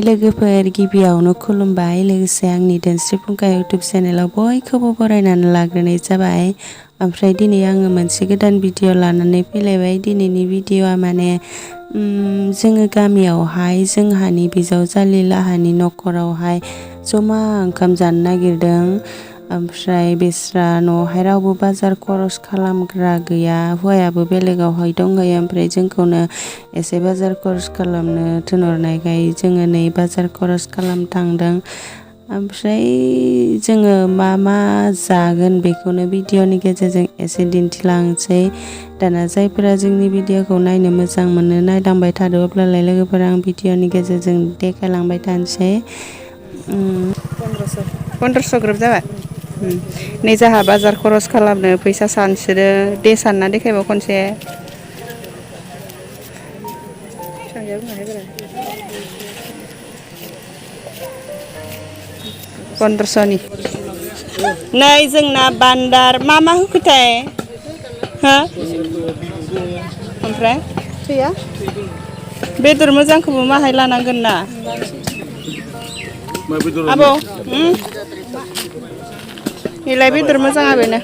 लोगोफोर गिबियावनो खुलुमबाय लोगोसे आंनि देनस्रि फुंखा इउटुब चेनेलाव बयखौबो बरायनानै लाग्रोनाय जाबाय। ओमफ्राय दिनै आङो मोनसे गोदान भिडिअ लानानै फैलायबाय। दिनैनि भिडिअआ माने जोङो गामियावहाय जोंहानि बिजावजालि लाहानि न'खरावहाय जमा ओंखाम जानो नागिरदों। ओमफ्राय बिस्रा न'आवहाय रावबो बाजार खरस खालामग्रा गैया, हौवायाबो बेलेगावहाय दंहैयो। ओमफ्राय जोंखौनो एसे बाजार खरस खालामनो थिनहरनायखाय जोङो नै बाजार खरस खालामनो थांदों। ओमफ्राय जोङो मा मा जागोन बेखौनो भिडिअनि गेजेरजों एसे दिन्थिलांसै। दाना जायफोरा जोंनि भिडिअखौ नायनो मोजां मोनो नायलांबाय थादो, अब्लालाय लोगोफोरा आं भिडिअनि गेजेरजों देखायलांबाय थानोसै। 1500 ग्रोब जाबाय। नै जाहा बाजार खरस खालामनो फैसा सानसोदो, दे सानना देखायबा खनसे। 1500नि नै जोंना बान्दार मा मा होखोथाय हो? ओमफ्राय थैया बेदर मोजांखौबो माहाय लानांगोन ना आबौ। बेलाय बेदर मोजाङा बेनो।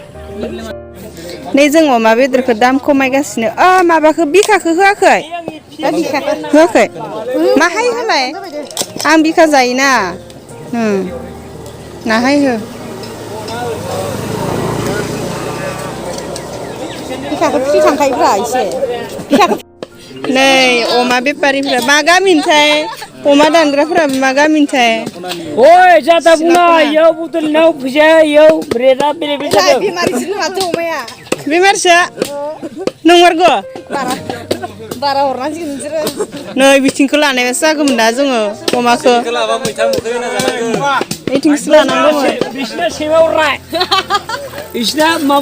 नै जों अमा बेदरखौ दाम खमायगासिनो। माबाखौ बिखाखौ होआखै? होआखै माहाय होलाय, आं बिखा जायोना। नाहाय हो बिखाखौ फ्रि थांखायोब्रा एसे। नै अमा बेफारिफ्रा मा गामिनिथाय, अमा दानग्राफोराबो मा गामिनिथाय? ओइ जादा बुङा इयाव बुदलनाव फैसाया इयाव रेटआ बेलेग बेलेग जादों। बेमारिसो माथो अमाया। बेमारिसो नंमारगौ? बारा हरनांसिगोन नोंसोरो। नै बिथिंखौ लानायबासो जागौमोन ना जोङो अमाखौ। बिथिंसो लानांगौमोन। बिसिना सेवा हरनाय। बिसिना मा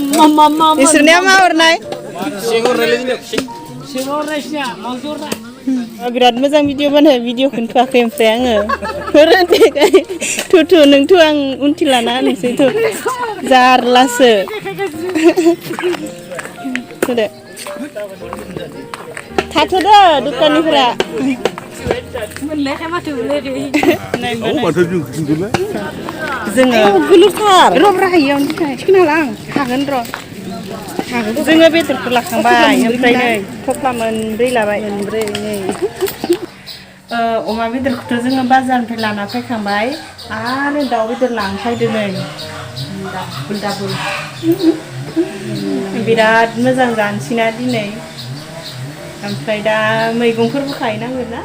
बिसोरनिया मा हरनाय? सेवा हरनायसिना मावजि हरनाय। बिराद मोजां भिडिअ बानाय, भिडिअखौनो थुवाखै ओमफ्राय आङो। थु नोंथ' आं उनथि लाना होनोसै थु जारलासो। होदो थाथ'दो दखानिफोरा। जोङो गोलोथार रब्रा हायियाव थिखोना हाला आं हागोन र'। जोङो बेदरखौ लाखांबाय, ओमफ्राय नै थफ्ला मोनब्रै लाबाय। मोनब्रै नै अमा बेदरखौथ' जोङो बाजारनिफ्राय लाना फैखांबाय, आरो दाउ बेदर लांफैदो नै दाबुल। बिराद मोजां जानोसैना दिनै। ओमफ्राय दा मैगंफोरबो खाहैनांगोन ना।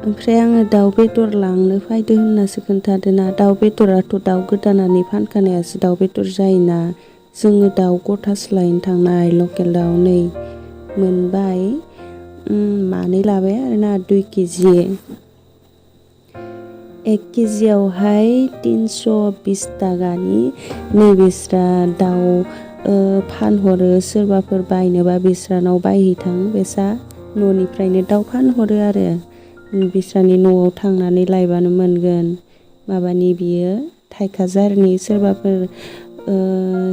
ओमफ्राय आङो दाउ बेदर लांनो फैदो होननासो खोन्थादोंना। दाउ बेदराथ' दाउ गोदानानै फानखानायासो दाउ बेदर जायोना। जोङो दाउ गथासो लायनो थांनाय, लकेल दाउ नै मोनबाय। मानै लाबाय आरोना 2 केजि। 1 केजियावहाय 320 टाकानि। नै बिस्रा दाउ फानहरो, सोरबाफोर बायनोबा बिस्रानाव बायहैथां। बेसा न'निफ्रायनो दाउ फानहरो आरो बिस्रानि न'आव थांनानै लायबानो मोनगोन। माबानि बियो थाइखाजारनि, सोरबाफोर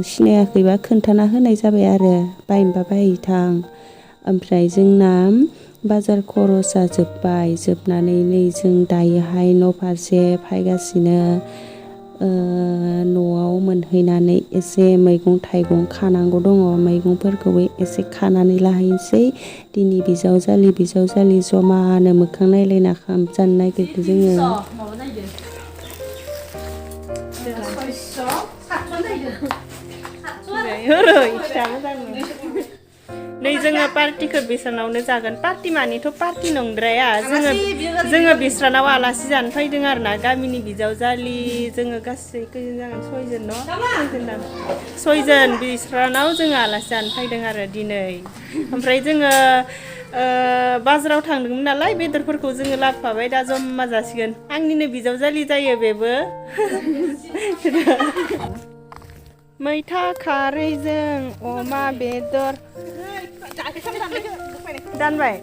सिनायाखैबा खोन्थाना होनाय जाबाय आरो बायनोबा बायहैथां। ओमफ्राय जोंना बाजार खरसा जोब्बाय, जोबनानै नै जों दायोहाय न' फारसे फैगासिनो। न'आव मोनहैनानै एसे मैगं थाइगं खानांगौ दङ, मैगंफोरखौबो एसे खानानै लाहैनोसै। दिनै बिजावजालि जमानो मोखां नायलायना ओंखाम जानो नागिरदों जोङो। नै जोङो पार्टिखौ बिस्रानावनो जागोन। पार्टि मानिथ' पार्टि नंद्राया, जोङो बिस्रानाव आलासि जानो फैदों आरो ना। गामिनि बिजावजालि जोङो गासै खैजोन जागोन? 6 जन न'? 6 जन बिस्रानाव जोङो आलासि जानो फैदों आरो दिनै। ओमफ्राय जोङो बाजाराव थांदोंमोन नालाय, बेदरफोरखौ जोङो लाबोफाबाय, दा जमा जासिगोन। आंनिनो बिजावजालि जायो बेबो। मैथा खारैजों अमा बेदर। दानबाय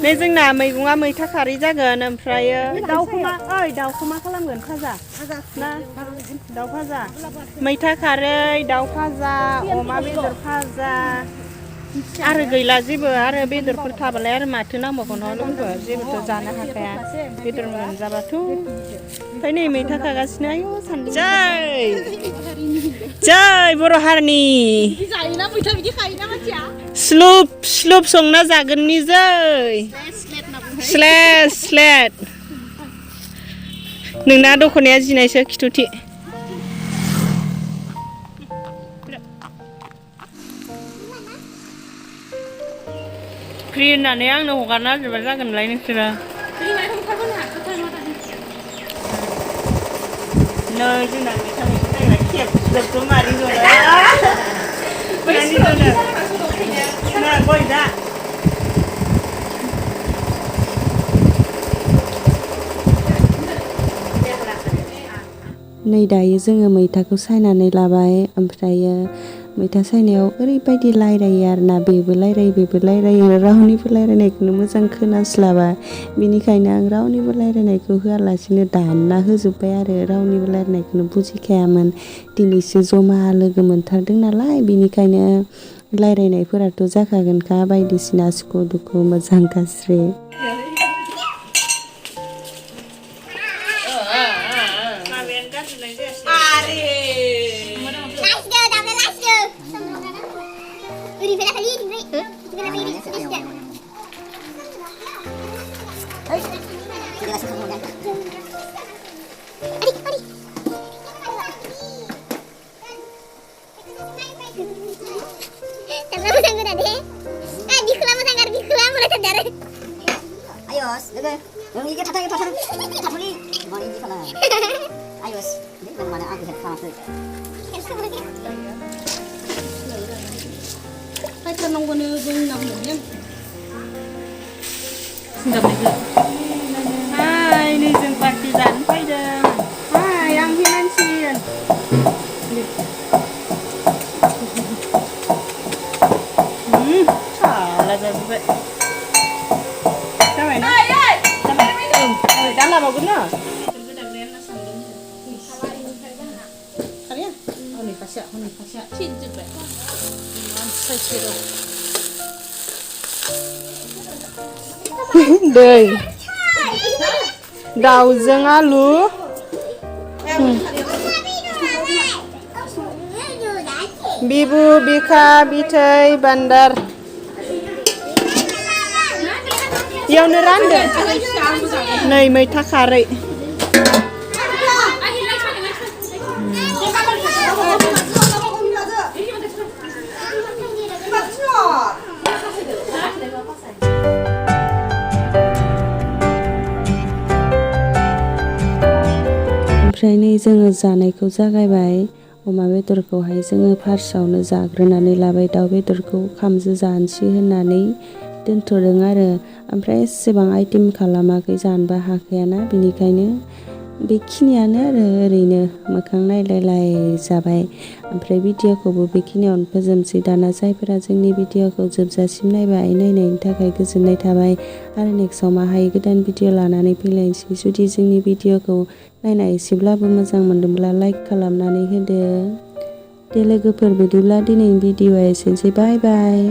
नै जोंना मैगङा मैथा खारै जागोन। ओमफ्रायो दाउखौ मा खालामगोन? भाजा ना दाउ भाजा? मैथा खारै, दाउ भाजा, अमा बेदर भाजा। आरो गैला जेबो आरो बेदरफोर थाबालाय आरो माथो नांबावगौ न' लोगो जेबोथ' जानो हाखाया बेदर मोनजाबाथ' ओमफ्राय नै मैथा खागासिनो आयौ सान्दुं जै बर' हारिनि स्लुप स्लुप संना जागोननि जै स्लेट स्लेट नोंना दख'नाया जिनायसो खिथुथि फ्रि होननानै आंनो हगारना होजोबा जागोनलाय नोंसोरो नै जोंना मैथा खेबजोबथ' मारि गय दा नै दायो जोङो मैथाखौ सायनानै लाबाय ओमफ्रायो मैथा सायनायाव ओरैबायदि रायलायो आरोना बेबो रायलायो रावनिबो रायलायनायखौनो मोजां खोनास्लाबा बिनिखायनो आं रावनिबो रायलायनायखौ होआलासिनो दानना होजोब्बाय आरो रावनिबो रायलायनायखौनो बुजिखायामोन दिनैसो जमा लोगो मोनथारदों नालाय बिनिखायनो रायलायनायफोराथ' जाखागोनखा बायदिसिना सुखु दुखु मोजां गाज्रि Hai, ini जों पार्टि जानो फैदों हाय आं हिनानसिन साला जाबाय जाबाय ना जाबाय दा लाबावगोन ना खारिया हनै फासिया थिनजोब्बाय दै दाउजों आलु बिबु बिखा बिथै बान्दार इयावनो रानदो नै मैथा खारै ओमफ्राय नै जोङो जानायखौ जागायबाय अमा बेदरखौहाय जोङो फार्स्टआवनो जाग्रोनानै लाबाय दाउ बेदरखौ खामजो जानोसै होननानै दोनथ'दों आरो ओमफ्राय एसेबां आइटेम खालामाखै जानोबा हाखायाना बिनिखायनो बेखिनियानो आरो ओरैनो मोखां नायलायलाय जाबाय ओमफ्राय भिडिअखौबो बेखिनियावनो फोजोबसै दाना जायफोरा जोंनि भिडिअखौ जोबजासिम नायबाय नायनायनि थाखाय गोजोननाय थाबाय आरो नेक्स्टआव माहाय गोदान भिडिअ लानानै फैलायनोसै जुदि जोंनि भिडिअखौ नायना एसेब्लाबो मोजां मोनदोंब्ला लाइक खालामनानै होदो दे लोगोफोर बिदिब्ला दिनैनि भिडिअआ एसेनोसै बाय बाय